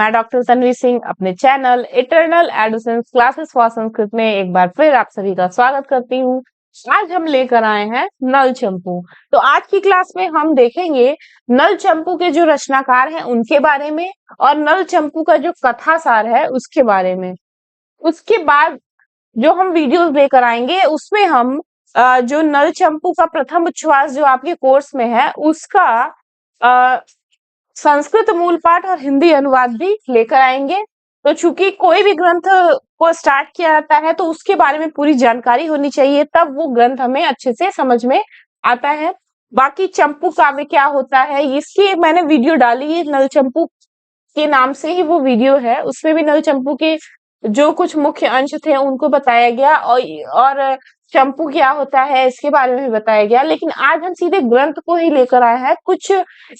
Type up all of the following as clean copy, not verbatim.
मैं डॉक्टर तन्वी सिंह अपने channel Eternal Adolescence classes for Sanskrit में एक बार फिर आप सभी का स्वागत करती हूँ। आज हम लेकर आए हैं नल चंपू। तो आज की क्लास में हम देखेंगे नल चंपू के जो रचनाकार हैं उनके बारे में और नल चंपू का जो कथा सार है उसके बारे में। उसके बाद जो हम वीडियोस लेकर आएंगे उसमें हम जो नल चंपू का प्रथम उच्छ्वास जो आपके कोर्स में है उसका संस्कृत मूल पाठ और हिंदी अनुवाद भी लेकर आएंगे। तो चूंकि कोई भी ग्रंथ को स्टार्ट किया जाता है तो उसके बारे में पूरी जानकारी होनी चाहिए, तब वो ग्रंथ हमें अच्छे से समझ में आता है। बाकी चंपू काव्य क्या होता है इसकी मैंने वीडियो डाली है, नल चंपू के नाम से ही वो वीडियो है। उसमें भी नल चंपू के जो कुछ मुख्य अंश थे उनको बताया गया और चंपू क्या होता है इसके बारे में भी बताया गया। लेकिन आज हम सीधे ग्रंथ को ही लेकर आए हैं। कुछ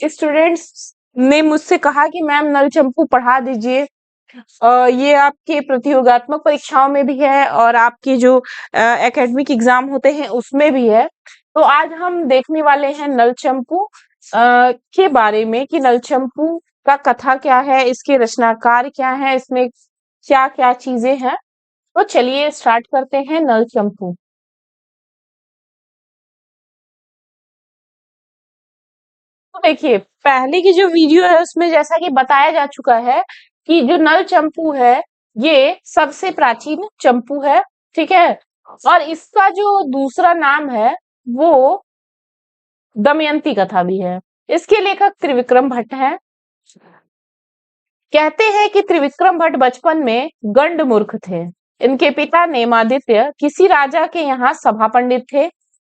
स्टूडेंट्स ने मुझसे कहा कि मैम नल चंपू पढ़ा दीजिए, ये आपके प्रतियोगात्मक परीक्षाओं में भी है और आपके जो एकेडमिक एग्जाम होते हैं उसमें भी है। तो आज हम देखने वाले हैं नल चंपू के बारे में कि नल चंपू का कथा क्या है, इसके रचनाकार क्या है, इसमें क्या क्या चीजें हैं। तो चलिए स्टार्ट करते हैं नल चंपू। तो देखिए पहले की जो वीडियो है उसमें जैसा कि बताया जा चुका है कि जो नल चंपू है ये सबसे प्राचीन चंपू है, ठीक है। और इसका जो दूसरा नाम है वो दमयंती कथा भी है। इसके लेखक त्रिविक्रम भट्ट हैं। कहते हैं कि त्रिविक्रम भट्ट बचपन में गंड मूर्ख थे। इनके पिता नेमादित्य किसी राजा के यहाँ सभा पंडित थे।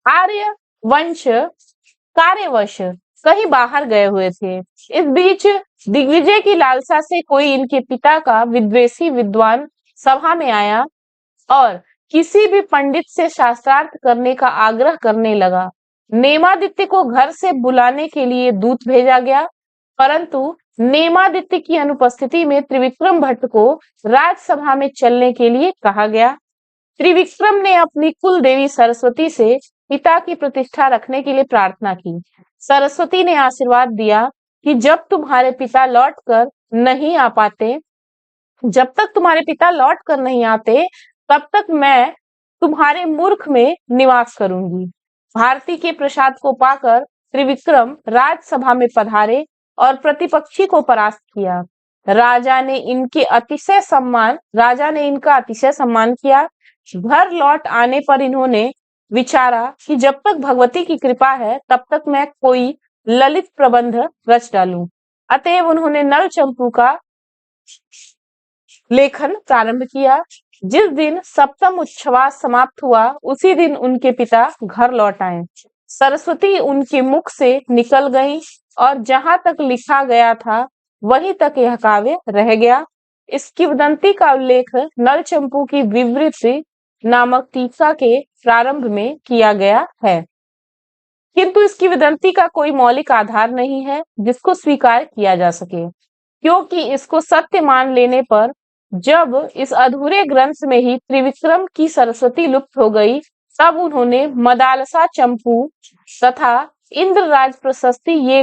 आर्य वंश कार्यवश कहीं बाहर गए हुए थे। इस बीच दिग्विजय की लालसा से कोई इनके पिता का विद्वेषी विद्वान सभा में आया और किसी भी पंडित से शास्त्रार्थ करने का आग्रह करने लगा। नेमादित्य को घर से बुलाने के लिए दूत भेजा गया, परंतु नेमादित्य की अनुपस्थिति में त्रिविक्रम भट्ट को राजसभा में चलने के लिए कहा गया। त्रिविक्रम ने अपनी कुल देवी सरस्वती से पिता की प्रतिष्ठा रखने के लिए प्रार्थना की। सरस्वती ने आशीर्वाद दिया कि जब तक तुम्हारे पिता लौट कर नहीं आते तब तक मैं तुम्हारे मूर्ख में निवास करूंगी। भारती के प्रसाद को पाकर त्रिविक्रम राजसभा में पधारे और प्रतिपक्षी को परास्त किया। राजा ने इनका अतिशय सम्मान किया। घर लौट आने पर इन्होंने विचारा कि जब तक भगवती की कृपा है तब तक मैं कोई ललित प्रबंध रच डालूं। अतएव उन्होंने नल चंपू का लेखन प्रारंभ किया। जिस दिन सप्तम उच्छ्वास समाप्त हुआ उसी दिन उनके पिता घर लौट आए। सरस्वती उनके मुख से निकल गई और जहां तक लिखा गया था वहीं तक यह काव्य रह गया। इस किंवदंती का उल्लेख नल चंपू की विवृति नामक टीका के प्रारंभ में किया गया है, किंतु इस किंवदंती का कोई मौलिक आधार नहीं है जिसको स्वीकार किया जा सके, क्योंकि इसको सत्य मान लेने पर जब इस अधूरे ग्रंथ में ही त्रिविक्रम की सरस्वती लुप्त हो गई तब उन्होंने मदालसा चंपू तथा इंद्रराज प्रशस्ति ये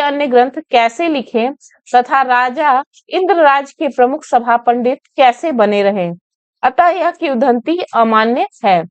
अन्य ग्रंथ कैसे लिखे तथा राजा इंद्रराज के प्रमुख सभा पंडित कैसे बने रहे, अतः यह किंवदंती अमान्य है।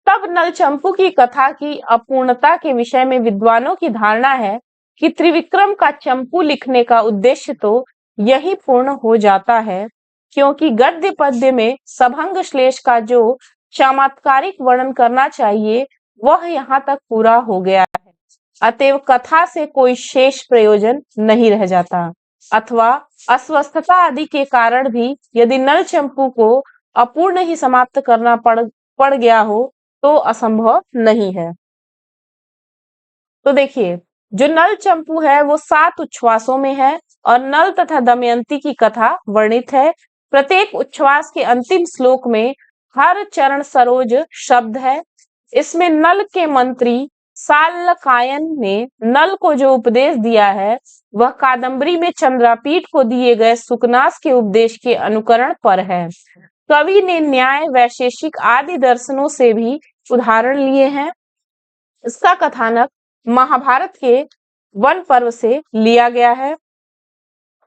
तब नल चंपू की कथा की अपूर्णता के विषय में विद्वानों की धारणा है कि त्रिविक्रम का चंपू लिखने का उद्देश्य तो यही पूर्ण हो जाता है, क्योंकि गद्य पद्य में सभंग श्लेष का जो चमत्कारिक वर्णन करना चाहिए वह यहाँ तक पूरा हो गया है। अतएव कथा से कोई शेष प्रयोजन नहीं रह जाता, अथवा अस्वस्थता आदि के कारण भी यदि नल चंपू को अपूर्ण ही समाप्त करना पड़ गया हो तो असंभव नहीं है। तो देखिए जो नल चंपू है वो 7 उच्छ्वासों में है और नल तथा दमयंती की कथा वर्णित है। प्रत्येक उच्छ्वास के अंतिम श्लोक में हर चरण सरोज शब्द है। इसमें नल के मंत्री साल्लकायन ने नल को जो उपदेश दिया है वह कादम्बरी में चंद्रापीठ को दिए गए सुकनास के उपदेश के अनुकरण पर है। कवि ने न्याय वैशेषिक आदि दर्शनों से भी उदाहरण लिए हैं। इसका कथानक महाभारत के वन पर्व से लिया गया है।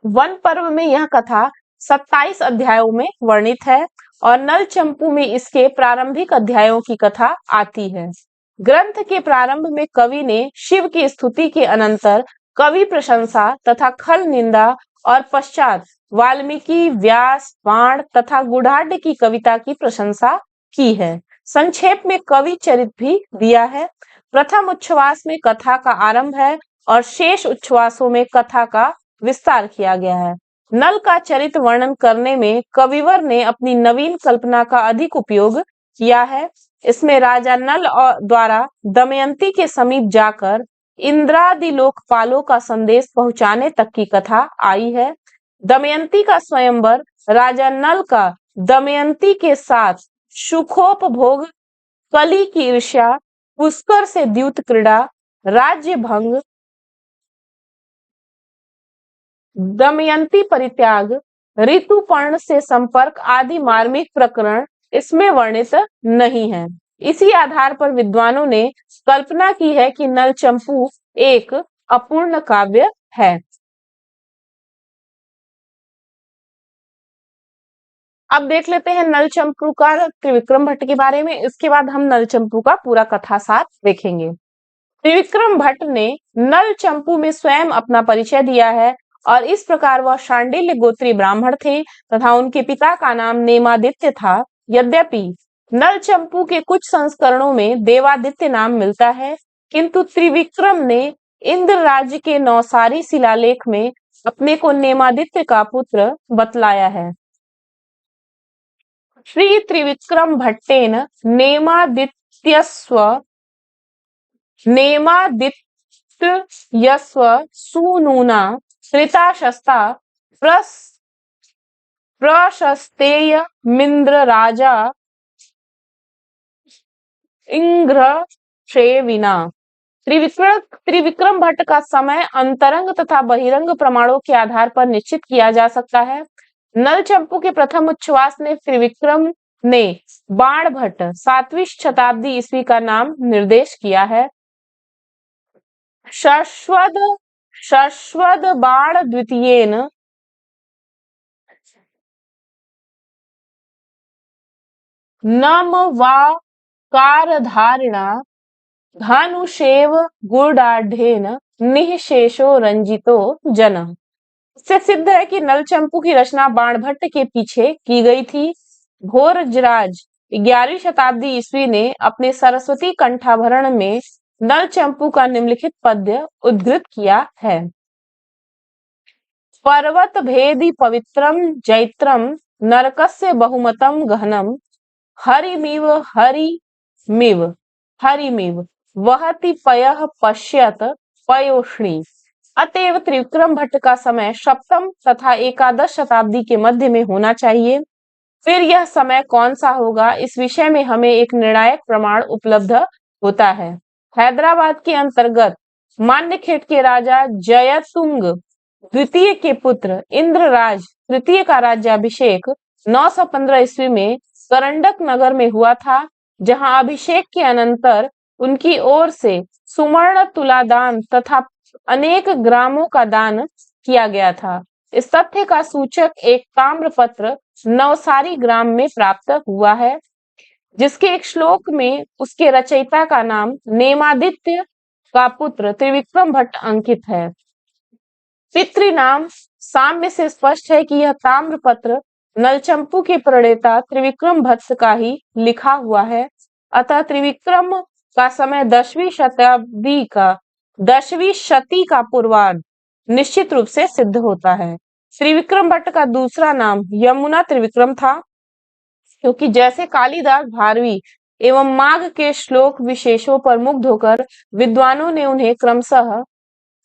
वन पर्व में यह कथा 27 अध्यायों में वर्णित है और नल चंपू में इसके प्रारंभिक अध्यायों की कथा आती है। ग्रंथ के प्रारंभ में कवि ने शिव की स्तुति के अनंतर कवि प्रशंसा तथा खल निंदा और पश्चात वाल्मीकि, व्यास, बाण तथा गुढ़ाढ्य की कविता की प्रशंसा की है। संक्षेप में कवि चरित भी दिया है। प्रथम उच्छ्वास में कथा का आरंभ है और शेष उच्छ्वासों में कथा का विस्तार किया गया है। नल का चरित्र वर्णन करने में कविवर ने अपनी नवीन कल्पना का अधिक उपयोग किया है। इसमें राजा नल द्वारा दमयंती के समीप जाकर इंद्रादि लोकपालों का संदेश पहुंचाने तक की कथा आई है। दमयंती का स्वयंवर, राजा नल का दमयंती के साथ सुखोपभोग, कली की ईर्ष्या, पुष्कर से द्यूत क्रीड़ा, राज्य भंग, दमयंती परित्याग, ऋतुपर्ण से संपर्क आदि मार्मिक प्रकरण इसमें वर्णित नहीं है। इसी आधार पर विद्वानों ने कल्पना की है कि नल चंपू एक अपूर्ण काव्य है। अब देख लेते हैं नल चंपू का त्रिविक्रम भट्ट के बारे में। इसके बाद हम नल चंपू का पूरा कथा सार देखेंगे। त्रिविक्रम भट्ट ने नल चंपू में स्वयं अपना परिचय दिया है और इस प्रकार वह शांडिल्य गोत्री ब्राह्मण थे तथा उनके पिता का नाम नेमादित्य था। यद्यपि नल चंपू के कुछ संस्करणों में देवादित्य नाम मिलता है, किंतु त्रिविक्रम ने इंद्र राज्य के नौसारी शिलालेख में अपने को नेमादित्य का पुत्र बतलाया है। श्री त्रिविक्रम भट्टेन नेमादित्यस्व सूनूना कृताशस्ता प्रशस्तेयमिन्द्र राजा इंघ्रशेविना। त्रिविक्रम भट्ट का समय अंतरंग तथा बहिरंग प्रमाणों के आधार पर निश्चित किया जा सकता है। नल चंपू के प्रथम उच्छ्वास में त्रिविक्रम ने बाण भट्ट 7वीं शताब्दी ईस्वी का नाम निर्देश किया है। शश्वद बाण द्वितीयेन नम वा कारधारिणा धानुषेव गुडाढ्येन निःशेषो रंजितो जन। इससे सिद्ध है कि नल चंपू की रचना बाणभट्ट के पीछे की गई थी। भोजराज 11वीं शताब्दी ईस्वी ने अपने सरस्वती कंठाभरण में नल चंपू का निम्नलिखित पद्य उद्धृत किया है। पर्वत भेदी पवित्रम जैत्रम नरकस्य बहुमतम गहनम हरिमिव वहति पयः पश्यत पयोष्णी। अतएव त्रिविक्रम भट्ट का समय सप्तम तथा एकादश शताब्दी के मध्य में होना चाहिए। फिर यह समय कौन सा होगा, इस विषय में हमें एक निर्णायक प्रमाण उपलब्ध होता है। हैदराबाद के अंतर्गत मान्यखेट के राजा जयतुंग द्वितीय के पुत्र इंद्रराज तृतीय का राज्याभिषेक 915 ईस्वी में करंडक नगर में हुआ था, जहां अभिषेक के अनंतर उनकी ओर से सुवर्ण तुलादान तथा अनेक ग्रामों का दान किया गया था। इस तथ्य का सूचक एक ताम्रपत्र नवसारी ग्राम में प्राप्त हुआ है, जिसके एक श्लोक में उसके रचयिता का नाम नेमादित्य का पुत्र त्रिविक्रम भट्ट अंकित है। पितृनाम साम्य से स्पष्ट है कि यह ताम्रपत्र नलचंपू के प्रणेता त्रिविक्रम भट्ट का ही लिखा हुआ है। अतः त्रिविक्रम का समय 10वीं शती का पूर्वार्ध निश्चित रूप से सिद्ध होता है। त्रिविक्रम भट्ट का दूसरा नाम यमुना त्रिविक्रम था, क्योंकि जैसे कालिदास भारवी एवं माघ के श्लोक विशेषों पर मुग्ध होकर विद्वानों ने उन्हें क्रमशः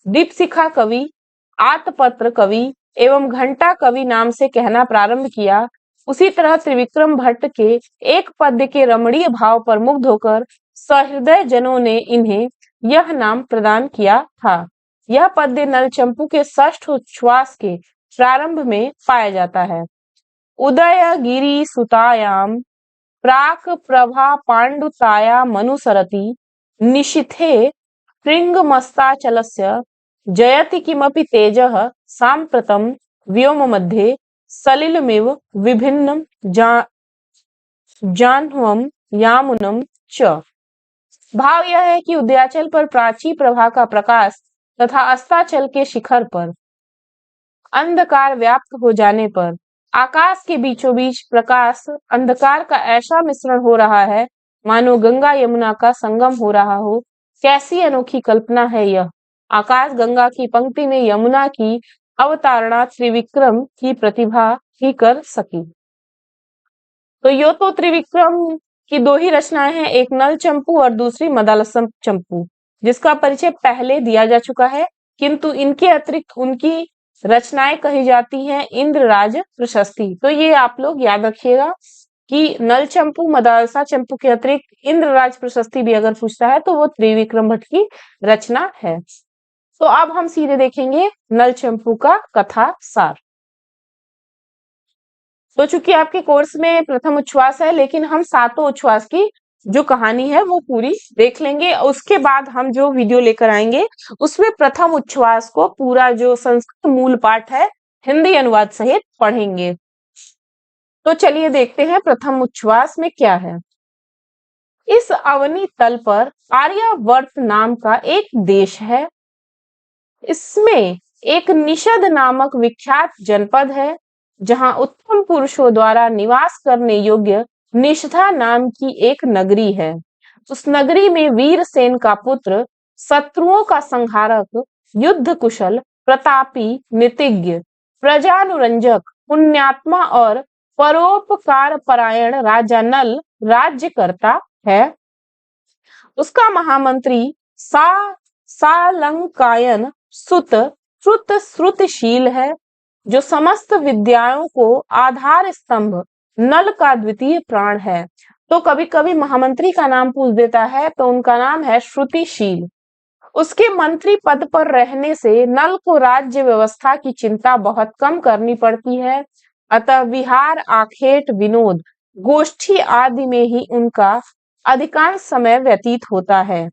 दीपशिखा कवि, आतपत्र कवि एवं घंटा कवि नाम से कहना प्रारंभ किया, उसी तरह त्रिविक्रम भट्ट के एक पद्य के रमणीय भाव पर मुग्ध होकर सहृदय जनों ने इन्हें यह नाम प्रदान किया था। यह पद्य नलचंपू के षष्ठ उच्छ्वास के प्रारंभ में पाया जाता है। उदयगिरि सुतायाम प्राक प्रभा पांडुताया मनुसरति निशिथे श्रृंगमस्ताचलस्य जयति किमपि तेजः सांप्रतम व्योम मध्ये सलिलमिव विभिन्नं जाह्नवं यामुनं च। भाव यह है कि उदयाचल पर प्राची प्रभा का प्रकाश तथा अस्ताचल के शिखर पर अंधकार व्याप्त हो जाने पर आकाश के बीचों बीच प्रकाश अंधकार का ऐसा मिश्रण हो रहा है मानो गंगा यमुना का संगम हो रहा हो। कैसी अनोखी कल्पना है यह। आकाश गंगा की पंक्ति में यमुना की अवतारणा त्रिविक्रम की प्रतिभा ही कर सकी। तो यो तो त्रिविक्रम की दो ही रचनाएं हैं, एक नल चंपू और दूसरी मदालसम चंपू, जिसका परिचय पहले दिया जा चुका है। किंतु इनके अतिरिक्त उनकी रचनाएं कही जाती हैं इंद्रराज प्रशस्ति। तो ये आप लोग याद रखिएगा कि नल चंपू मदालसा चंपू के अतिरिक्त इंद्रराज प्रशस्ति भी अगर पूछता है तो वो त्रिविक्रम भट्ट की रचना है। तो अब हम सीधे देखेंगे नल चंपू का कथा सार। तो चूंकि आपके कोर्स में प्रथम उच्छ्वास है, लेकिन हम सातों उच्छ्वास की जो कहानी है वो पूरी देख लेंगे। उसके बाद हम जो वीडियो लेकर आएंगे उसमें प्रथम उच्छ्वास को पूरा जो संस्कृत मूल पाठ है हिंदी अनुवाद सहित पढ़ेंगे। तो चलिए देखते हैं प्रथम उच्छ्वास में क्या है। इस अवनी तल पर आर्यावर्त नाम का एक देश है। इसमें एक निषद नामक विख्यात जनपद है जहां उत्तम पुरुषों द्वारा निवास करने योग्य निषधा नाम की एक नगरी है। उस नगरी में वीरसेन का पुत्र, शत्रुओं का संहारक, युद्ध कुशल, प्रतापी, नीतिज्ञ, प्रजानुरंजक, पुण्यात्मा और परोपकार परायण राजा नल राज्य करता है। उसका महामंत्री सालंकायन सुत श्रुत श्रुतशील है, जो समस्त विद्याओं को आधार स्तंभ नल का द्वितीय प्राण है। तो कभी कभी महामंत्री का नाम पूछ देता है तो उनका नाम है श्रुतिशील। उसके मंत्री पद पर रहने से नल को राज्य व्यवस्था की चिंता बहुत कम करनी पड़ती है। अतः विहार, आखेट, विनोद, गोष्ठी आदि में ही उनका अधिकांश समय व्यतीत होता है।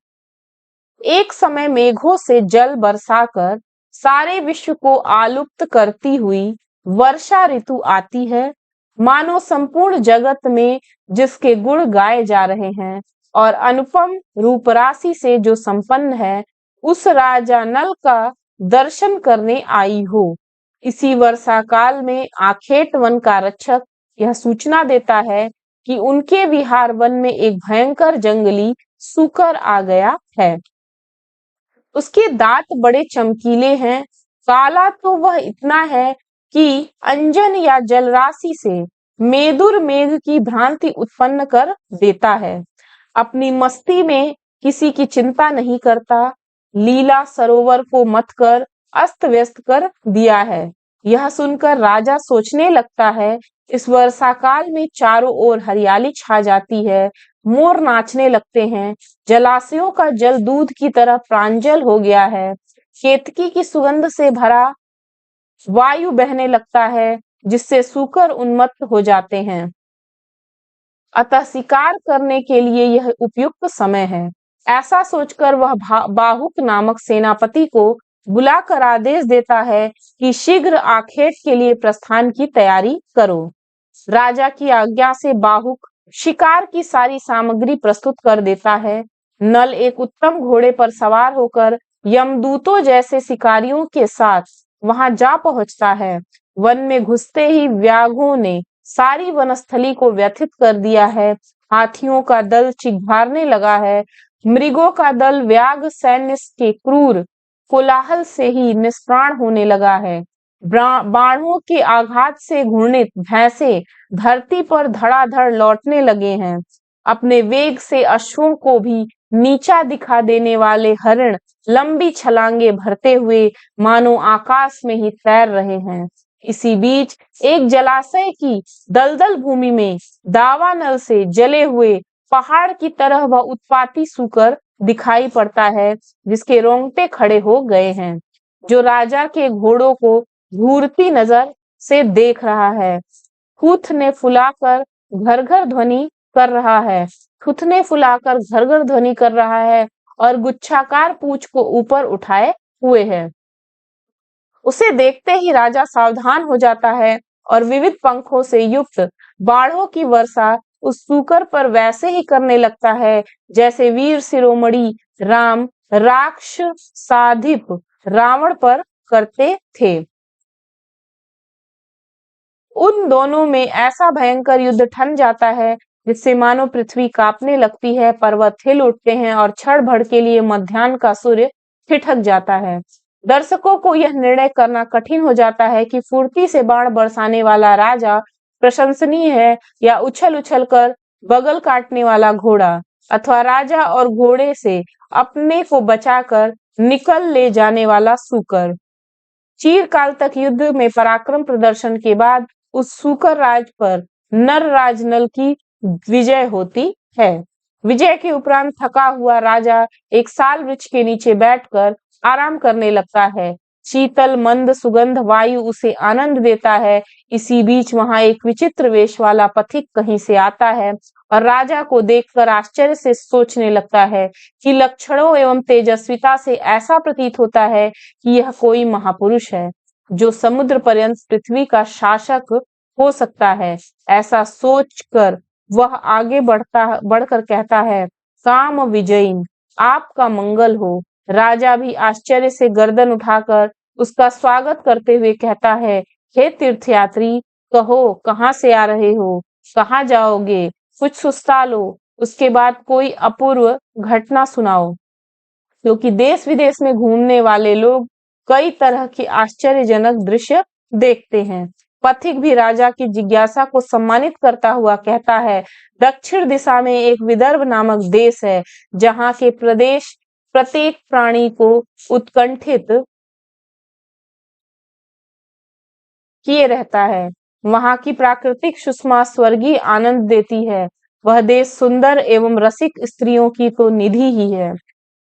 एक समय मेघों से जल बरसाकर सारे विश्व को आलुप्त करती हुई वर्षा ऋतु आती है, मानो संपूर्ण जगत में जिसके गुण गाए जा रहे हैं और अनुपम रूप राशि से जो संपन्न है, उस राजा नल का दर्शन करने आई हो। इसी वर्षा काल में आखेट वन का रक्षक यह सूचना देता है कि उनके विहार वन में एक भयंकर जंगली सूकर आ गया है। उसके दांत बड़े चमकीले हैं। काला तो वह इतना है कि अंजन या जलराशि से मेदुर मेघ की भ्रांति उत्पन्न कर देता है। अपनी मस्ती में किसी की चिंता नहीं करता। लीला सरोवर को मत कर अस्त व्यस्त कर दिया है। यह सुनकर राजा सोचने लगता है, इस वर्षा काल में चारों ओर हरियाली छा जाती है, मोर नाचने लगते हैं, जलाशयों का जल दूध की तरह प्रांजल हो गया है, केतकी की सुगंध से भरा वायु बहने लगता है, जिससे सूकर उन्मत्त हो जाते हैं। अतः शिकार करने के लिए यह उपयुक्त समय है। ऐसा सोचकर वह बाहुक नामक सेनापति को बुलाकर आदेश देता है कि शीघ्र आखेट के लिए प्रस्थान की तैयारी करो। राजा की आज्ञा से बाहुक शिकार की सारी सामग्री प्रस्तुत कर देता है। नल एक उत्तम घोड़े पर सवार होकर यमदूतों जैसे शिकारियों के साथ वहां जा पहुंचता है। वन में घुसते ही व्याघों ने सारी वनस्थली को व्यथित कर दिया है। हाथियों का दल चिघारने लगा है। मृगों का दल व्याघ सैन्य के क्रूर कोलाहल से ही निष्प्राण होने लगा है। बाणों के आघात से घूर्णित भैंसे धरती पर धड़ाधड़ लौटने लगे हैं। अपने वेग से अश्वों को भी नीचा दिखा देने वाले हरिण लंबी छलांगे भरते हुए मानो आकाश में ही तैर रहे हैं। इसी बीच एक जलाशय की दलदल भूमि में दावानल से जले हुए पहाड़ की तरह वह उत्पाती सूकर दिखाई पड़ता है, जिसके रोंगटे खड़े हो गए हैं, जो राजा के घोड़ों को घूरती नजर से देख रहा है। थूथने फुलाकर घर घर ध्वनि कर रहा है। थूथने फुलाकर घर घर ध्वनि कर रहा है और गुच्छाकार पूंछ को ऊपर उठाए हुए है। उसे देखते ही राजा सावधान हो जाता है और विविध पंखों से युक्त बाढ़ों की वर्षा उस सूकर पर वैसे ही करने लगता है जैसे वीर शिरोमणि राम राक्षसाधिप रावण पर करते थे। उन दोनों में ऐसा भयंकर युद्ध ठन जाता है जिससे मानो पृथ्वी कांपने लगती है, पर्वत हिल उठते हैं और क्षण भर के लिए मध्याह्न का सूर्य ठिठक जाता है। दर्शकों को यह निर्णय करना कठिन हो जाता है कि फुर्ती से बाण बरसाने वाला राजा प्रशंसनीय है या उछल उछल कर बगल काटने वाला घोड़ा, अथवा राजा और घोड़े से अपने को बचाकर निकल ले जाने वाला सूकर। चिरकाल तक युद्ध में पराक्रम प्रदर्शन के बाद उस सूकर राज पर नर राजनल की विजय होती है। विजय के उपरांत थका हुआ राजा एक साल वृक्ष के नीचे बैठकर आराम करने लगता है। शीतल मंद सुगंध वायु उसे आनंद देता है। इसी बीच वहां एक विचित्र वेश वाला पथिक कहीं से आता है और राजा को देखकर आश्चर्य से सोचने लगता है कि लक्षणों एवं तेजस्विता से ऐसा प्रतीत होता है कि यह कोई महापुरुष है जो समुद्र पर्यंत पृथ्वी का शासक हो सकता है। ऐसा सोचकर वह आगे बढ़कर कहता है, काम विजयी, आपका मंगल हो। राजा भी आश्चर्य से गर्दन उठाकर उसका स्वागत करते हुए कहता है, हे तीर्थयात्री, कहो कहाँ से आ रहे हो, कहाँ जाओगे, कुछ सुस्ता लो, उसके बाद कोई अपूर्व घटना सुनाओ। क्योंकि देश विदेश में घूमने वाले लोग कई तरह के आश्चर्यजनक दृश्य देखते हैं। पथिक भी राजा की जिज्ञासा को सम्मानित करता हुआ कहता है, दक्षिण दिशा में एक विदर्भ नामक देश है जहाँ के प्रदेश प्रत्येक प्राणी को उत्कंठित किए रहता है। वहां की प्राकृतिक सुषमा स्वर्गीय आनंद देती है। वह देश सुंदर एवं रसिक स्त्रियों की तो निधि ही है।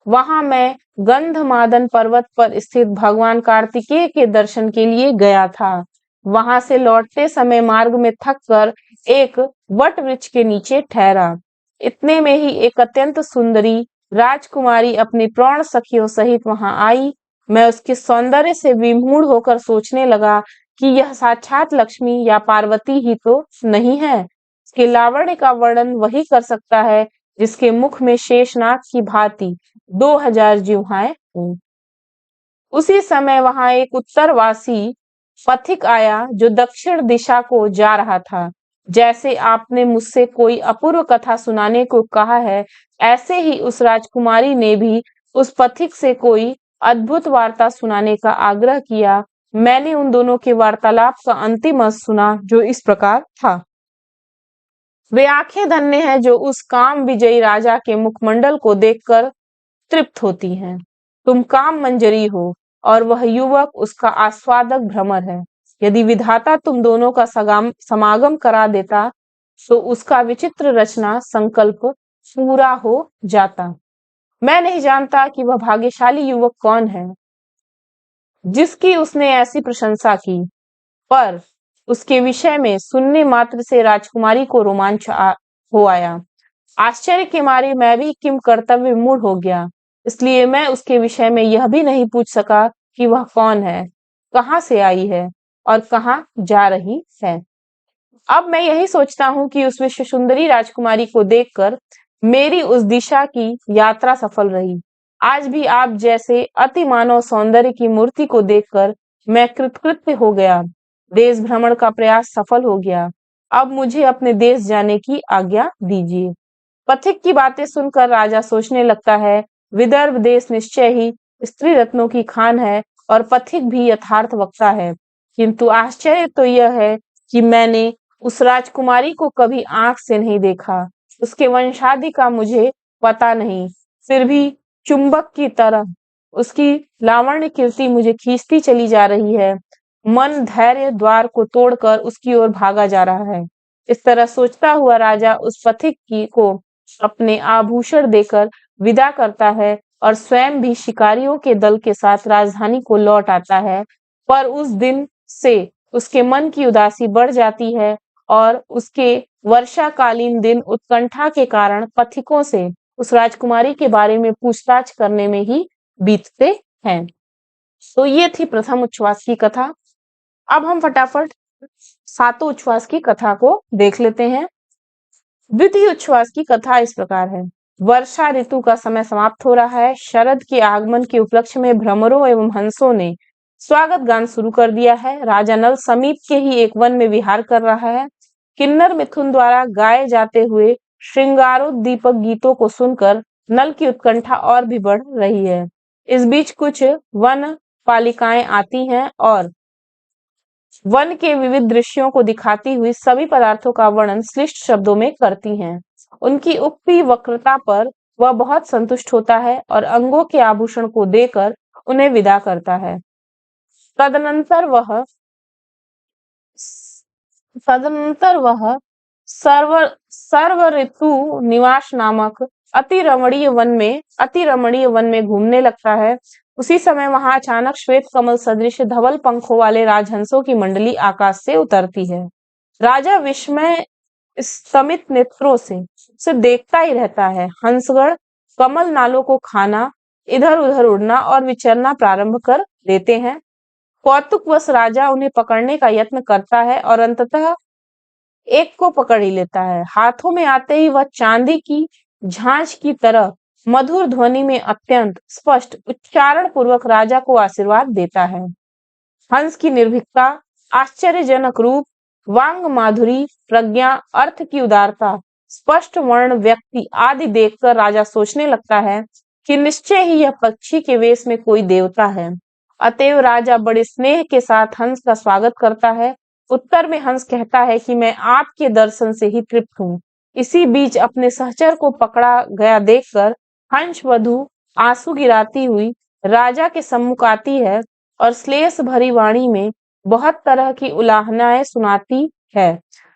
वहां मैं गंधमादन पर्वत पर स्थित भगवान कार्तिकेय के दर्शन के लिए गया था। वहां से लौटते समय मार्ग में थक कर एक वट वृक्ष के नीचे ठहरा। इतने में ही एक अत्यंत सुंदरी राजकुमारी अपनी प्राण सखियों सहित वहां आई। मैं उसके सौंदर्य से विमूढ़ होकर सोचने लगा कि यह साक्षात लक्ष्मी या पार्वती ही तो नहीं है। इसके लावण्य का वर्णन वही कर सकता है जिसके मुख में शेषनाग की भांति 2000 जिह्वाएं हों। उसी समय वहां एक उत्तरवासी पथिक आया जो दक्षिण दिशा को जा रहा था। जैसे आपने मुझसे कोई अपूर्व कथा सुनाने को कहा है, ऐसे ही उस राजकुमारी ने भी उस पथिक से कोई अद्भुत वार्ता सुनाने का आग्रह किया। मैंने उन दोनों के वार्तालाप का अंतिम अंश सुना जो इस प्रकार था। वे आंखें धन्य हैं जो उस काम विजयी राजा के मुखमंडल को देखकर तृप्त होती हैं। तुम काम मंजरी हो और वह युवक उसका आस्वादक भ्रमर है। यदि विधाता तुम दोनों का समागम करा देता तो उसका विचित्र रचना संकल्प पूरा हो जाता। मैं नहीं जानता कि वह भाग्यशाली युवक कौन है जिसकी उसने ऐसी प्रशंसा की, पर उसके विषय में सुनने मात्र से राजकुमारी को रोमांच हो आया। आश्चर्य के मारे मैं भी किम कर्तव्य मूढ़ हो गया। इसलिए मैं उसके विषय में यह भी नहीं पूछ सका कि वह कौन है, कहाँ से आई है और कहाँ जा रही है। अब मैं यही सोचता हूँ कि उस विश्व सुंदरी राजकुमारी को देखकर मेरी उस दिशा की यात्रा सफल रही। आज भी आप जैसे अति मानव सौंदर्य की मूर्ति को देखकर मैं कृतकृत्य हो गया। देश भ्रमण का प्रयास सफल हो गया। अब मुझे अपने देश जाने की आज्ञा दीजिए। पथिक की बातें सुनकर राजा सोचने लगता है, विदर्भ देश निश्चय ही स्त्री रत्नों की खान है और पथिक भी यथार्थ वक्ता है। किंतु आश्चर्य तो यह है कि मैंने उस राजकुमारी को कभी आंख से नहीं देखा। उसके वंशादि का मुझे पता नहीं, फिर भी चुंबक की तरह उसकी लावण्य कीर्ति मुझे खींचती चली जा रही है। मन धैर्य द्वार को तोड़कर उसकी ओर भागा जा रहा है। इस तरह सोचता हुआ राजा उस पथिक को अपने आभूषण देकर विदा करता है और स्वयं भी शिकारियों के दल के साथ राजधानी को लौट आता है। पर उस दिन से उसके मन की उदासी बढ़ जाती है और उसके वर्षाकालीन दिन उत्कंठा के कारण पथिकों से उस राजकुमारी के बारे में पूछताछ करने में ही बीतते हैं। तो ये थी प्रथम उच्छ्वास की कथा। अब हम फटाफट सातों उच्छ्वास की कथा को देख लेते हैं। द्वितीय उच्छ्वास की कथा इस प्रकार है। वर्षा ऋतु का समय समाप्त हो रहा है। शरद के आगमन के उपलक्ष्य में भ्रमरों एवं हंसों ने स्वागत गान शुरू कर दिया है। राजा नल समीप के ही एक वन में विहार कर रहा है। किन्नर मिथुन द्वारा गाए जाते हुए श्रृंगारोद्दीपक गीतों को सुनकर नल की उत्कंठा और भी बढ़ रही है। इस बीच कुछ वन पालिकाएं आती हैं और वन के विविध दृश्यों को दिखाती हुई सभी पदार्थों का वर्णन श्लिष्ट शब्दों में करती हैं। उनकी उपरी वक्रता पर वह बहुत संतुष्ट होता है और अंगों के आभूषण को देकर उन्हें विदा करता है। तदनंतर वह तदनंतर वह सर्व सर्व ऋतु निवास नामक अति रमणीय वन में घूमने लगता है। उसी समय वहां अचानक श्वेत कमल सदृश धवल पंखों वाले राजहंसों की मंडली आकाश से उतरती है। राजा विस्मय स्तमित नेत्रों से उसे देखता ही रहता है। हंसगण कमल नालों को खाना, इधर उधर उड़ना और विचरना प्रारंभ कर देते हैं। कौतुकवश राजा उन्हें पकड़ने का यत्न करता है और अंततः एक को पकड़ ही लेता है। हाथों में आते ही वह चांदी की झांझ की तरह मधुर ध्वनि में अत्यंत स्पष्ट उच्चारण पूर्वक राजा को आशीर्वाद देता है। हंस की निर्भीकता, आश्चर्यजनक रूप, वांग माधुरी, प्रज्ञा, अर्थ की उदारता, स्पष्ट वर्ण, व्यक्ति आदि देखकर राजा सोचने लगता है कि निश्चय ही यह पक्षी के वेश में कोई देवता है। अतएव राजा बड़े स्नेह के साथ हंस का स्वागत करता है। उत्तर में हंस कहता है कि मैं आपके दर्शन से ही तृप्त हूँ। इसी बीच अपने सहचर को पकड़ा गया देखकर हंस वधु आंसू गिराती हुई राजा के सम्मुख आती है और श्लेष भरी वाणी में बहुत तरह की उलाहनाएं सुनाती है।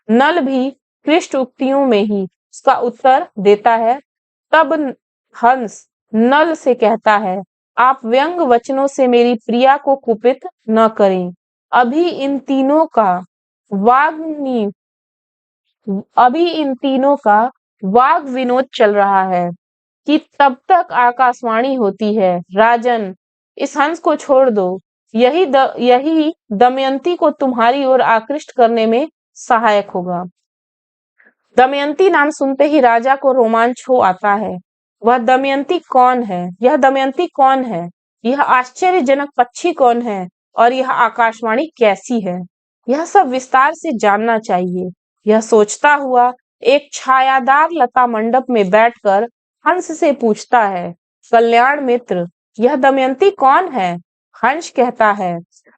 नल भी क्लिष्ट उक्तियों में ही उसका उत्तर देता है। तब हंस नल से कहता है, आप व्यंग वचनों से मेरी प्रिया को कुपित न करें। अभी इन तीनों का वाग्नी अभी इन तीनों का वाग विनोद चल रहा है कि तब तक आकाशवाणी होती है, राजन इस हंस को छोड़ दो। यही दमयंती को तुम्हारी ओर आकृष्ट करने में सहायक होगा। दमयंती नाम सुनते ही राजा को रोमांच हो आता है। वह दमयंती कौन है? यह दमयंती कौन है? यह आश्चर्यजनक पक्षी कौन है? और यह आकाशवाणी कैसी है? यह सब विस्तार से जानना चाहिए। यह सोचता हुआ एक छायादार लता मंडप में बैठकर हंस से पूछता है, कल्याण मित्र, यह दमयंती कौन है? हंस कहता है,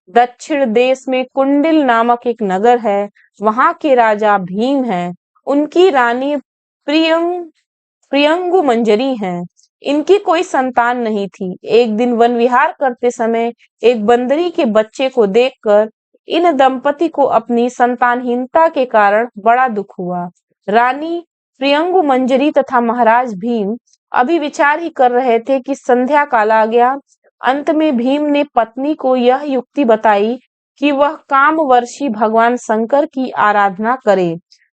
दक्षिण देश में कुंडिल नामक एक नगर है, वहां के राजा भीम हैं। उनकी रानी प्रियंगु मंजरी हैं। इनकी कोई संतान नहीं थी। एक दिन वन विहार करते समय एक बंदरी के बच्चे को देखकर इन दंपति को अपनी संतानहीनता के कारण बड़ा दुख हुआ। रानी प्रियंगु मंजरी तथा महाराज भीम अभी विचार ही कर रहे थे कि संध्या काल आ गया। अंत में भीम ने पत्नी को यह युक्ति बताई कि वह कामवर्षी भगवान शंकर की आराधना करे।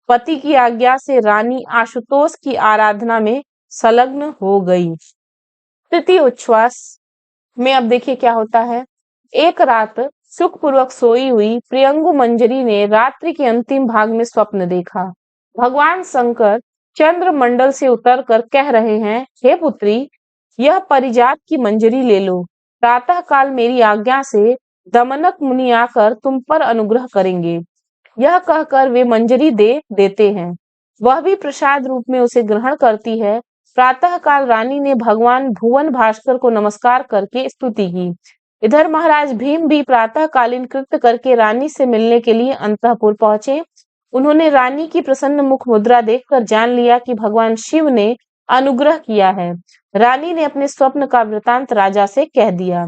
पति की आज्ञा से रानी आशुतोष की आराधना में संलग्न हो गई। तृतीय उच्छ्वास में अब देखिए क्या होता है। एक रात सुखपूर्वक सोई हुई प्रियंगु मंजरी ने रात्रि के अंतिम भाग में स्वप्न देखा। भगवान शंकर चंद्र मंडल से उतरकर कह रहे हैं, हे पुत्री, यह परिजात की मंजरी ले लो। प्रातः काल मेरी आज्ञा से दमनक मुनि आकर तुम पर अनुग्रह करेंगे। यह कहकर वे मंजरी दे देते हैं। वह भी प्रसाद रूप में उसे ग्रहण करती है। प्रातः काल रानी ने भगवान भुवन भास्कर को नमस्कार करके स्तुति की। इधर महाराज भीम भी प्रातः कालीन कृत्य करके रानी से मिलने के लिए अंतःपुर पहुंचे। उन्होंने रानी की प्रसन्न मुख मुद्रा देखकर जान लिया कि भगवान शिव ने अनुग्रह किया है। रानी ने अपने स्वप्न का वृतांत राजा से कह दिया।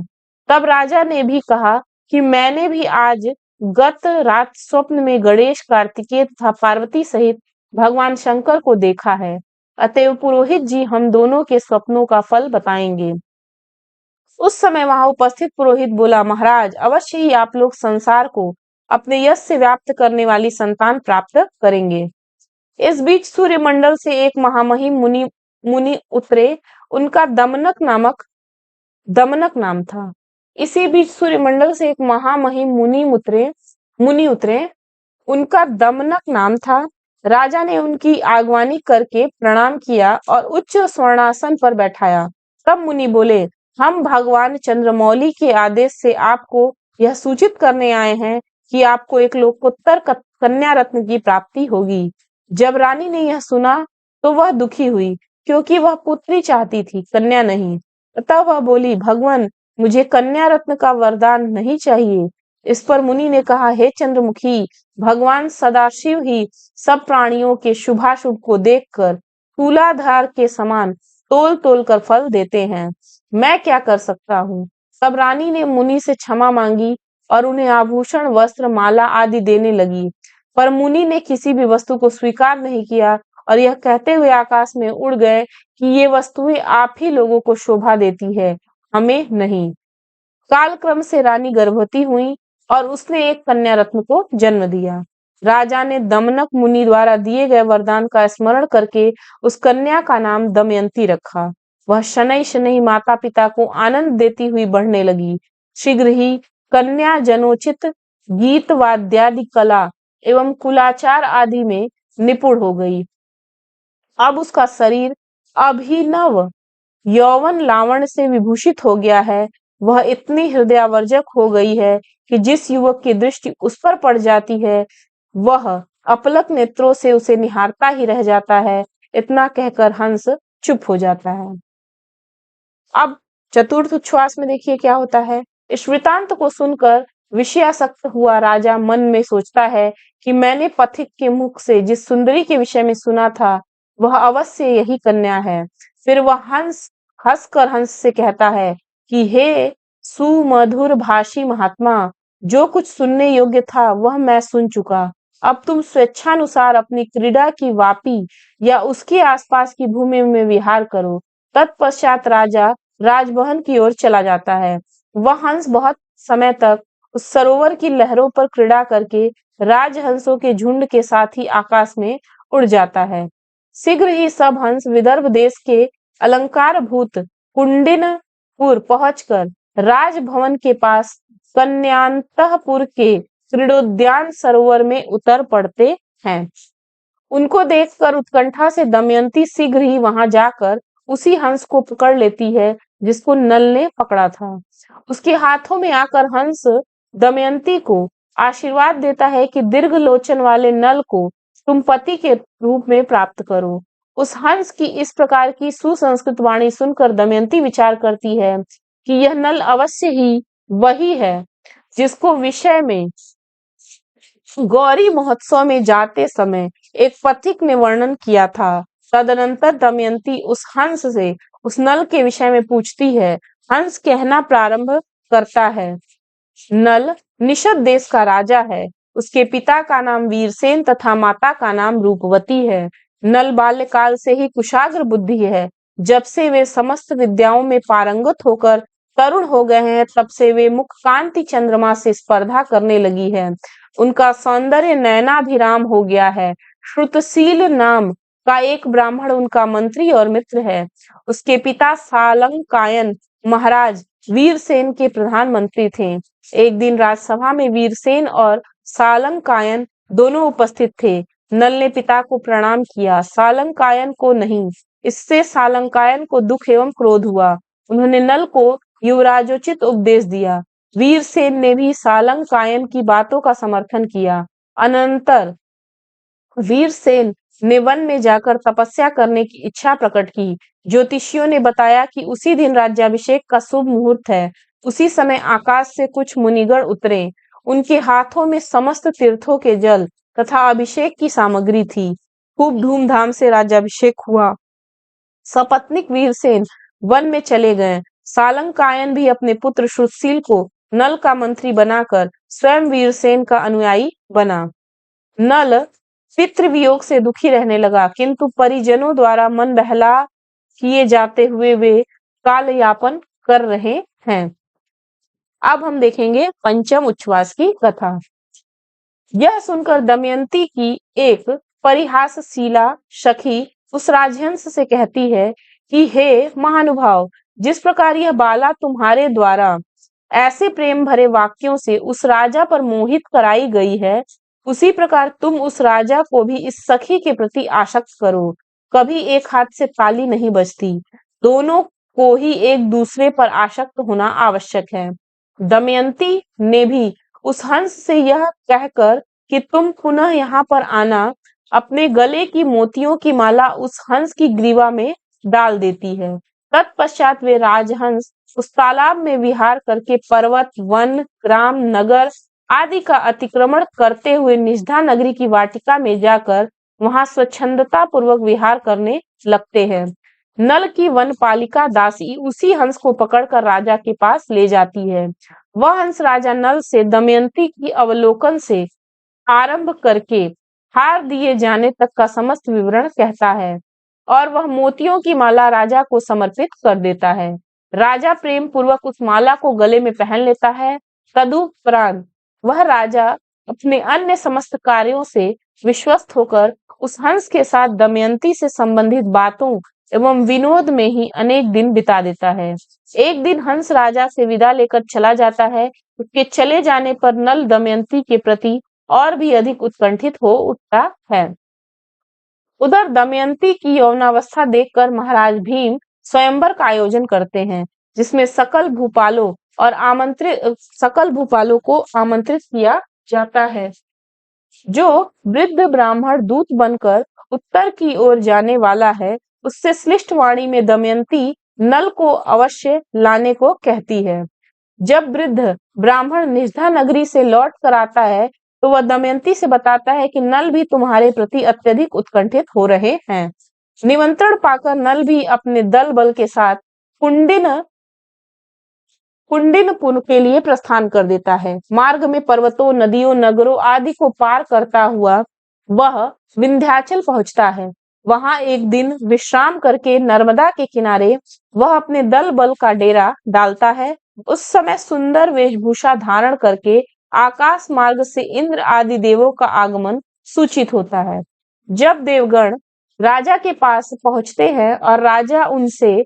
तब राजा ने भी कहा कि मैंने भी आज गत रात स्वप्न में गणेश, कार्तिकेय तथा पार्वती सहित भगवान शंकर को देखा है। अतएव पुरोहित जी हम दोनों के स्वप्नों का फल बताएंगे। उस समय वहां उपस्थित पुरोहित बोला, महाराज अवश्य ही आप लोग संसार को अपने यश से व्याप्त करने वाली संतान प्राप्त करेंगे। इस बीच सूर्यमंडल से एक महामहिम मुनि उतरे। उनका दमनक नाम था। इसी बीच सूर्यमंडल से एक महामहिम मुनि उतरे। उनका दमनक नाम था। राजा ने उनकी आगवानी करके प्रणाम किया और उच्च स्वर्णासन पर बैठाया। तब मुनि बोले, हम भगवान चंद्रमौली के आदेश से आपको यह सूचित करने आए हैं कि आपको एक लोकोत्तर कन्या रत्न की प्राप्ति होगी। जब रानी ने यह सुना तो वह दुखी हुई, क्योंकि वह पुत्री चाहती थी, कन्या नहीं। अतः वह बोली, भगवान, मुझे कन्या रत्न का वरदान नहीं चाहिए। इस पर मुनि ने कहा, हे चंद्रमुखी, भगवान सदाशिव ही सब प्राणियों के शुभाशुभ को देखकर तुलाधार के समान तोल तोल कर फल देते हैं। मैं क्या कर सकता हूँ। तब रानी ने मुनि से क्षमा मांगी और उन्हें आभूषण, वस्त्र, माला आदि देने लगी। पर मुनि ने किसी भी वस्तु को स्वीकार नहीं किया और यह कहते हुए आकाश में उड़ गए कि ये वस्तुएं आप ही लोगों को शोभा देती है, हमें नहीं। कालक्रम से रानी गर्भवती हुई और उसने एक कन्या रत्न को जन्म दिया। राजा ने दमनक मुनि द्वारा दिए गए वरदान का स्मरण करके उस कन्या का नाम दमयंती रखा। वह शनैः शनैः माता पिता को आनंद देती हुई बढ़ने लगी। शीघ्र ही कन्या जनोचित गीत वाद्यादि कला एवं कुलाचार आदि में निपुण हो गई। अब उसका शरीर अभिनव यौवन लावण्य से विभूषित हो गया है। वह इतनी हृदयावर्जक हो गई है कि जिस युवक की दृष्टि उस पर पड़ जाती है वह अपलक नेत्रों से उसे निहारता ही रह जाता है। इतना कहकर हंस चुप हो जाता है। अब चतुर्थ उच्छ्वास में देखिए क्या होता है। इस वृतांत को सुनकर विषयासक्त हुआ राजा मन में सोचता है कि मैंने पथिक के मुख से जिस सुंदरी के विषय में सुना था वह अवश्य यही कन्या है। फिर वह हंसकर हंस से कहता है कि हे सुमधुर भाषी महात्मा, जो कुछ सुनने योग्य था वह मैं सुन चुका। अब तुम स्वेच्छानुसार अपनी क्रीड़ा की वापी या उसके आसपास की भूमि में विहार करो। तत्पश्चात राजा राजभवन की ओर चला जाता है। वह हंस बहुत समय तक उस सरोवर की लहरों पर क्रीड़ा करके राजहंसों के झुंड के साथ ही आकाश में उड़ जाता है। शीघ्र ही सब हंस विदर्भ देश के अलंकार भूत कुंडिनपुर पहुंचकर राजभवन के पास कन्यांतपुर के क्रीड़ोद्यान सरोवर में उतर पड़ते हैं। उनको देखकर उत्कंठा से दमयंती शीघ्र ही वहां जाकर उसी हंस को पकड़ लेती है जिसको नल ने पकड़ा था। उसके हाथों में आकर हंस दमयंती को आशीर्वाद देता है कि दीर्घ लोचन वाले नल को तुम पति के रूप में प्राप्त करो। उस हंस की इस प्रकार की सुसंस्कृत वाणी सुनकर दमयंती विचार करती है कि यह नल अवश्य ही वही है जिसको विषय में गौरी महोत्सव में जाते समय एक पथिक ने वर्णन किया था। तदनंतर दमयंती उस हंस से उस नल के विषय में पूछती है। हंस कहना प्रारंभ करता है, नल निषद देश का राजा है। उसके पिता का नाम वीरसेन तथा माता का नाम रूपवती है। नल बाल्यकाल से ही कुशाग्र बुद्धि है। जब से वे समस्त विद्याओं में पारंगत होकर तरुण हो गए हैं तब से वे मुख कांति चंद्रमा से स्पर्धा करने लगी है। उनका सौंदर्य नयनाभिराम हो गया है। श्रुतशील नाम का एक ब्राह्मण उनका मंत्री और मित्र है। उसके पिता सालंकायन महाराज वीरसेन के प्रधानमंत्री थे। एक दिन राजसभा में वीरसेन और सालंकायन दोनों उपस्थित थे। नल ने पिता को प्रणाम किया, सालंकायन को नहीं। इससे सालंकायन को दुख एवं क्रोध हुआ। उन्होंने नल को युवराजोचित उपदेश दिया। वीरसेन ने भी सालंकायन की बातों का समर्थन किया। अनंतर वीरसेन ने वन में जाकर तपस्या करने की इच्छा प्रकट की। ज्योतिषियों ने बताया कि उसी दिन राज्याभिषेक का शुभ मुहूर्त है। उसी समय आकाश से कुछ मुनिगण उतरे। उनके हाथों में समस्त तीर्थों के जल तथा अभिषेक की सामग्री थी। खूब धूमधाम से राज्याभिषेक हुआ। सपत्नीक वीरसेन वन में चले गए। सालंकायन भी अपने पुत्र श्रुतशील को नल का मंत्री बनाकर स्वयं वीरसेन का अनुयायी बना। नल पितृवियोग से दुखी रहने लगा, किंतु परिजनों द्वारा मन बहला किए जाते हुए वे काल यापन कर रहे हैं। अब हम देखेंगे पंचम उच्छ्वास की कथा। यह सुनकर दमयंती की एक परिहासशीला सखी उस राजहंस से कहती है कि हे महानुभाव, जिस प्रकार यह बाला तुम्हारे द्वारा ऐसे प्रेम भरे वाक्यों से उस राजा पर मोहित कराई गई है, उसी प्रकार तुम उस राजा को भी इस सखी के प्रति आसक्त करो। कभी एक हाथ से ताली नहीं बजती, दोनों को ही एक दूसरे पर आसक्त होना आवश्यक है। दमयंती ने भी उस हंस से यह कहकर कि तुम पुनः यहाँ पर आना, अपने गले की मोतियों की माला उस हंस की ग्रीवा में डाल देती है। तत्पश्चात वे राजहंस उस तालाब में विहार करके पर्वत, वन, ग्राम, नगर आदि का अतिक्रमण करते हुए निजधा नगरी की वाटिका में जाकर वहां स्वच्छंदता पूर्वक विहार करने लगते हैं। नल की वनपालिका दासी उसी हंस को पकड़कर राजा के पास ले जाती है। वह हंस राजा नल से दमयंती की अवलोकन से आरंभ करके हार दिए जाने तक का समस्त विवरण कहता है और वह मोतियों की माला राजा को समर्पित कर देता है। राजा प्रेम पूर्वक उस माला को गले में पहन लेता है। तदुपरांत वह राजा अपने अन्य समस्त कार्यों से विश्वस्त होकर उस हंस के साथ दमयंती से संबंधित बातों एवं विनोद में ही अनेक दिन बिता देता है। एक दिन हंस राजा से विदा लेकर चला जाता है। उसके चले जाने पर नल दमयंती के प्रति और भी अधिक उत्कंठित हो उठता है। उधर दमयंती की यौवनावस्था देखकर महाराज भीम स्वयंवर का आयोजन करते हैं, जिसमें सकल भूपालों को आमंत्रित किया जाता है। जो वृद्ध ब्राह्मण दूत बनकर उत्तर की ओर जाने वाला है, उससे श्लिष्ट वाणी में दमयंती नल को अवश्य लाने को कहती है। जब वृद्ध ब्राह्मण निजधा नगरी से लौट कर आता है, तो वह दमयंती से बताता है कि नल भी तुम्हारे प्रति अत्यधिक उत्कंठित हो रहे हैं। निमंत्रण पाकर नल भी अपने दल बल के साथ कुंडिनपुर के लिए प्रस्थान कर देता है। मार्ग में पर्वतों, नदियों, नगरों आदि को पार करता हुआ वह विंध्याचल पहुंचता है। वहां एक दिन विश्राम करके नर्मदा के किनारे वह अपने दल बल का डेरा डालता है। उस समय सुंदर वेशभूषा धारण करके आकाश मार्ग से इंद्र आदि देवों का आगमन सूचित होता है। जब देवगण राजा के पास पहुंचते हैं और राजा उनसे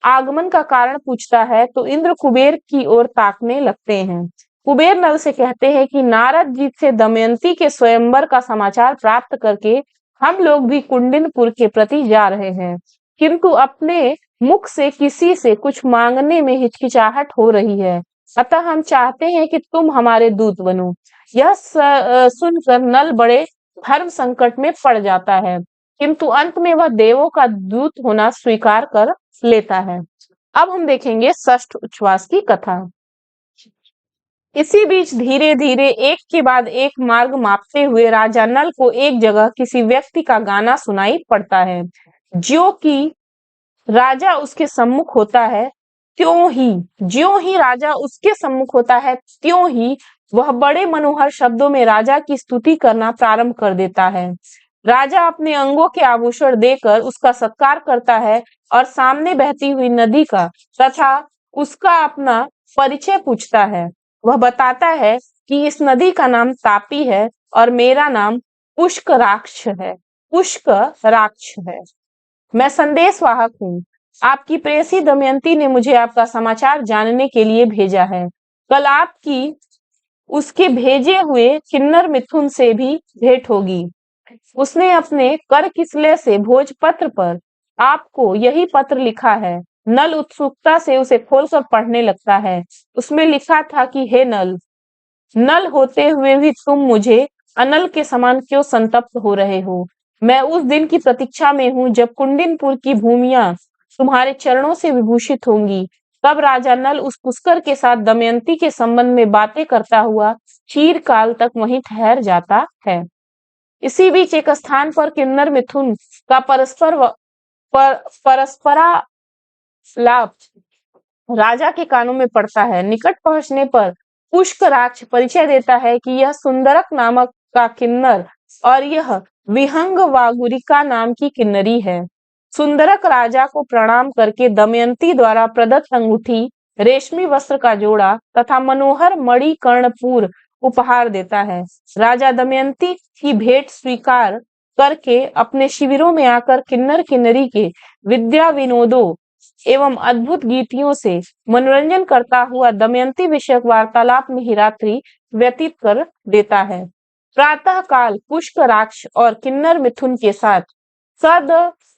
आगमन का कारण पूछता है, तो इंद्र कुबेर की ओर ताकने लगते हैं। कुबेर नल से कहते हैं कि नारद जी से दमयंती के स्वयंवर का समाचार प्राप्त करके हम लोग भी कुंडिनपुर के प्रति जा रहे हैं, किंतु अपने मुख से किसी से कुछ मांगने में हिचकिचाहट हो रही है। अतः हम चाहते हैं कि तुम हमारे दूत बनो। यह सुनकर नल बड़े धर्म संकट में पड़ जाता है, किंतु अंत में वह देवों का दूत होना स्वीकार कर लेता है। अब हम देखेंगे षष्ठ उच्छ्वास की कथा। इसी बीच धीरे धीरे एक के बाद एक मार्ग मापते हुए राजा नल को एक जगह किसी व्यक्ति का गाना सुनाई पड़ता है। ज्यों ही राजा उसके सम्मुख होता है, ज्यों ही राजा उसके सम्मुख होता है, त्यों ही वह बड़े मनोहर शब्दों में राजा की स्तुति करना प्रारंभ कर देता है। राजा अपने अंगों के आभूषण देकर उसका सत्कार करता है और सामने बहती हुई नदी का तथा उसका अपना परिचय पूछता है। वह बताता है कि इस नदी का नाम तापी है और मेरा नाम पुष्कराक्ष है। मैं संदेशवाहक हूँ। आपकी प्रेयसी दमयंती ने मुझे आपका समाचार जानने के लिए भेजा है। कल आपकी उसके भेजे हुए किन्नर मिथुन से भी भेंट होगी। उसने अपने कर किसले से भोजपत्र पर आपको यही पत्र लिखा है। नल उत्सुकता से उसे खोलकर पढ़ने लगता है। उसमें लिखा था कि हे नल होते हुए भी तुम मुझे अनल के समान क्यों संतप्त हो रहे हो। मैं उस दिन की प्रतीक्षा में हूँ जब कुंडिनपुर की भूमियां तुम्हारे चरणों से विभूषित होंगी। तब राजा नल उस पुष्कर के साथ दमयंती के संबंध में बातें करता हुआ चिरकाल तक वहीं ठहर जाता है। इसी बीच एक स्थान पर किन्नर मिथुन का परस्परालाप राजा के कानों में पड़ता है। निकट पहुंचने पर पुष्कराक्ष परिचय देता है कि यह सुंदरक नामक का किन्नर और यह विहंग वागुरिका नाम की किन्नरी है। सुंदरक राजा को प्रणाम करके दमयंती द्वारा प्रदत्त अंगूठी, रेशमी वस्त्र का जोड़ा तथा मनोहर मणि कर्णपूर उपहार देता है। राजा दमयंती की भेंट स्वीकार करके अपने शिविरों में आकर किन्नर किन्नरी के विद्या विनोदों एवं अद्भुत गीतियों से मनोरंजन करता हुआ दमयंती विषयक वार्तालाप में ही रात्रि व्यतीत कर देता है। प्रातः काल पुष्कराक्ष और किन्नर मिथुन के साथ सद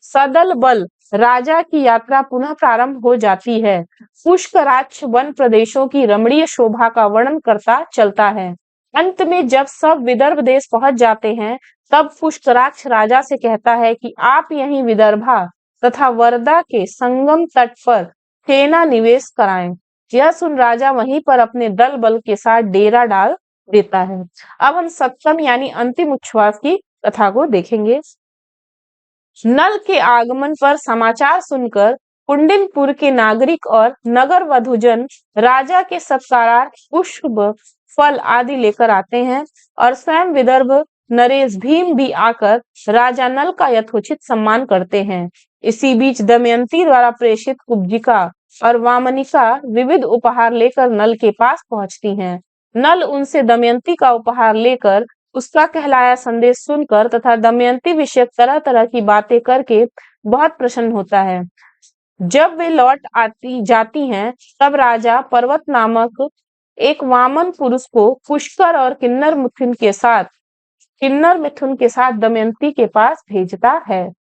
सदल बल राजा की यात्रा पुनः प्रारंभ हो जाती है। पुष्कराक्ष वन प्रदेशों की रमणीय शोभा का वर्णन करता चलता है। अंत में जब सब विदर्भ देश पहुंच जाते हैं, तब पुष्कराक्ष राजा से कहता है कि आप यहीं विदर्भा तथा वर्धा के संगम तट पर सेना निवेश कराएं। यह सुन राजा वहीं पर अपने दल बल के साथ डेरा डाल देता है। अब हम सप्तम यानी अंतिम उच्छ्वास की कथा को देखेंगे। नल के आगमन पर समाचार सुनकर कुंडिनपुर के नागरिक और नगर वधुजन राजा के सत्कारार्थ पुष्प फल आदि लेकर आते हैं और स्वयं विदर्भ नरेश भीम भी आकर राजा नल का यथोचित सम्मान करते हैं। इसी बीच दमयंती द्वारा प्रेषित कुब्जिका और वामनिका विविध उपहार लेकर नल के पास पहुंचती हैं। नल उनसे दमयंती का उपहार लेकर उसका कहलाया संदेश सुनकर तथा दमयंती विषयक तरह तरह की बातें करके बहुत प्रसन्न होता है। जब वे लौट आती जाती हैं, तब राजा पर्वत नामक एक वामन पुरुष को पुष्कर और किन्नर मिथुन के साथ दमयंती के पास भेजता है।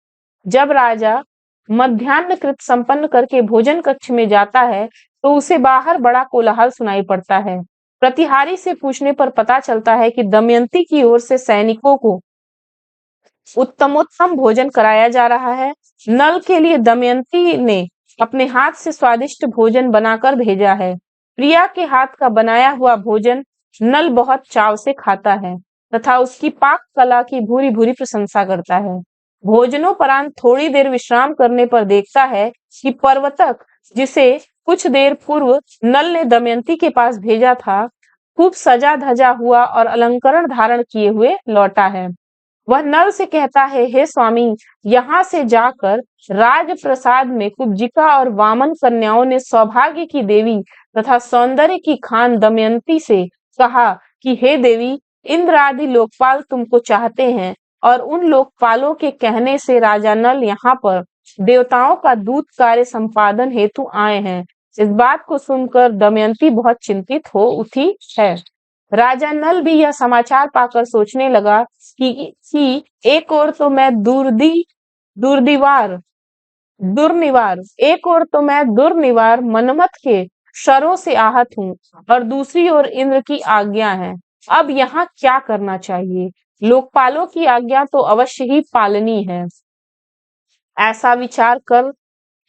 जब राजा मध्याह्न कृत संपन्न करके भोजन कक्ष में जाता है, तो उसे बाहर बड़ा कोलाहल सुनाई पड़ता है। प्रतिहारी से पूछने पर पता चलता है कि दमयंती की ओर से सैनिकों को उत्तमोत्तम भोजन कराया जा रहा है। नल के लिए दमयंती ने अपने हाथ से स्वादिष्ट भोजन बनाकर भेजा है। प्रिया के हाथ का बनाया हुआ भोजन नल बहुत चाव से खाता है तथा उसकी पाक कला की भूरी भूरी प्रशंसा करता है। भोजनोपरांत थोड़ी देर विश्राम करने पर देखता है कि पर्वतक, जिसे कुछ देर पूर्व नल ने दमयंती के पास भेजा था, खूब सजा धजा हुआ और अलंकरण धारण किए हुए लौटा है। वह नल से कहता है, हे स्वामी, यहाँ से जाकर राजप्रसाद में कुब्जिका और वामन कन्याओं ने सौभाग्य की देवी तथा सौंदर्य की खान दमयंती से कहा कि हे देवी, इंद्र आदि लोकपाल तुमको चाहते हैं और उन लोकपालों के कहने से राजा नल यहाँ पर देवताओं का दूत कार्य संपादन हेतु आए हैं। इस बात को सुनकर दमयंती बहुत चिंतित हो उठी है। राजा नल भी यह समाचार पाकर सोचने लगा कि एक ओर तो मैं दुर्निवार मनमथ के शरों से आहत हूँ और दूसरी ओर इंद्र की आज्ञा है। अब यहाँ क्या करना चाहिए? लोकपालों की आज्ञा तो अवश्य ही पालनी है। ऐसा विचार कर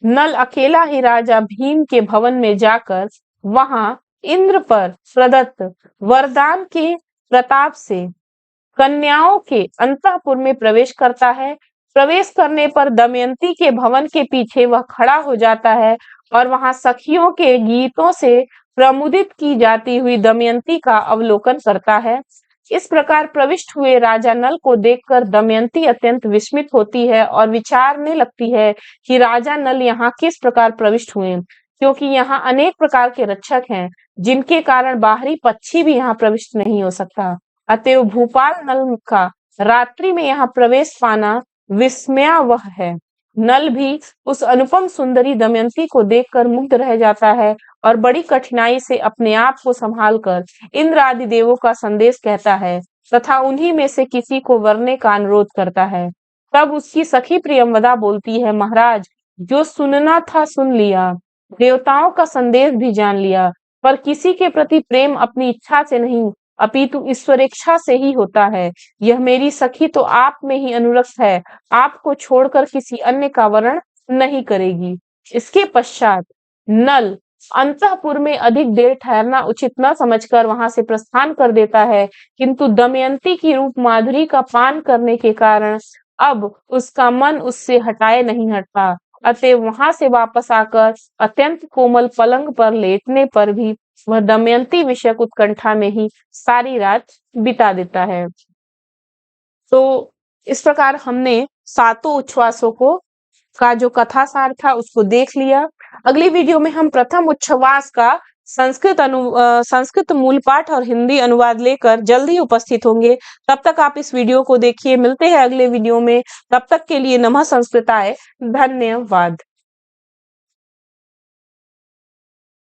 नल अकेला ही राजा भीम के भवन में जाकर वहां इंद्र पर प्रदत्त वरदान के प्रताप से कन्याओं के अंतःपुर में प्रवेश करता है। प्रवेश करने पर दमयंती के भवन के पीछे वह खड़ा हो जाता है और वहां सखियों के गीतों से प्रमुदित की जाती हुई दमयंती का अवलोकन करता है। इस प्रकार प्रविष्ट हुए राजा नल को देखकर दमयंती अत्यंत विस्मित होती है और विचारने लगती है कि राजा नल यहाँ किस प्रकार प्रविष्ट हुए, क्योंकि यहाँ अनेक प्रकार के रक्षक हैं, जिनके कारण बाहरी पक्षी भी यहाँ प्रविष्ट नहीं हो सकता। अतएव भूपाल नल का रात्रि में यहाँ प्रवेश पाना विस्मयावह है। नल भी उस अनुपम सुंदरी दमयंती को देखकर मुग्ध रह जाता है और बड़ी कठिनाई से अपने आप को संभालकर इंद्र आदि देवों का संदेश कहता है तथा उन्हीं में से किसी को वरने का अनुरोध करता है। तब उसकी सखी प्रियंवदा बोलती है, महाराज, जो सुनना था सुन लिया, देवताओं का संदेश भी जान लिया, पर किसी के प्रति प्रेम अपनी इच्छा से नहीं अपितु ईश्वरेच्छा से ही होता है। यह मेरी सखी तो आप में ही अनुरक्त है, आपको छोड़कर किसी अन्य का वरण नहीं करेगी। इसके पश्चात नल अंतःपुर में अधिक देर ठहरना उचित न समझकर वहां से प्रस्थान कर देता है, किंतु दमयंती की रूप माधुरी का पान करने के कारण अब उसका मन उससे हटाए नहीं हटता। अतएव वहां से वापस आकर अत्यंत कोमल पलंग पर लेटने पर भी वह दमयंती विषयक उत्कंठा में ही सारी रात बिता देता है। तो इस प्रकार हमने सातों उच्छ्वासों का जो कथा सार था उसको देख लिया। अगली वीडियो में हम प्रथम उच्छ्वास का संस्कृत मूल पाठ और हिंदी अनुवाद लेकर जल्द ही उपस्थित होंगे। तब तक आप इस वीडियो को देखिए। मिलते हैं अगले वीडियो में। तब तक के लिए नमः संस्कृताय। धन्यवाद।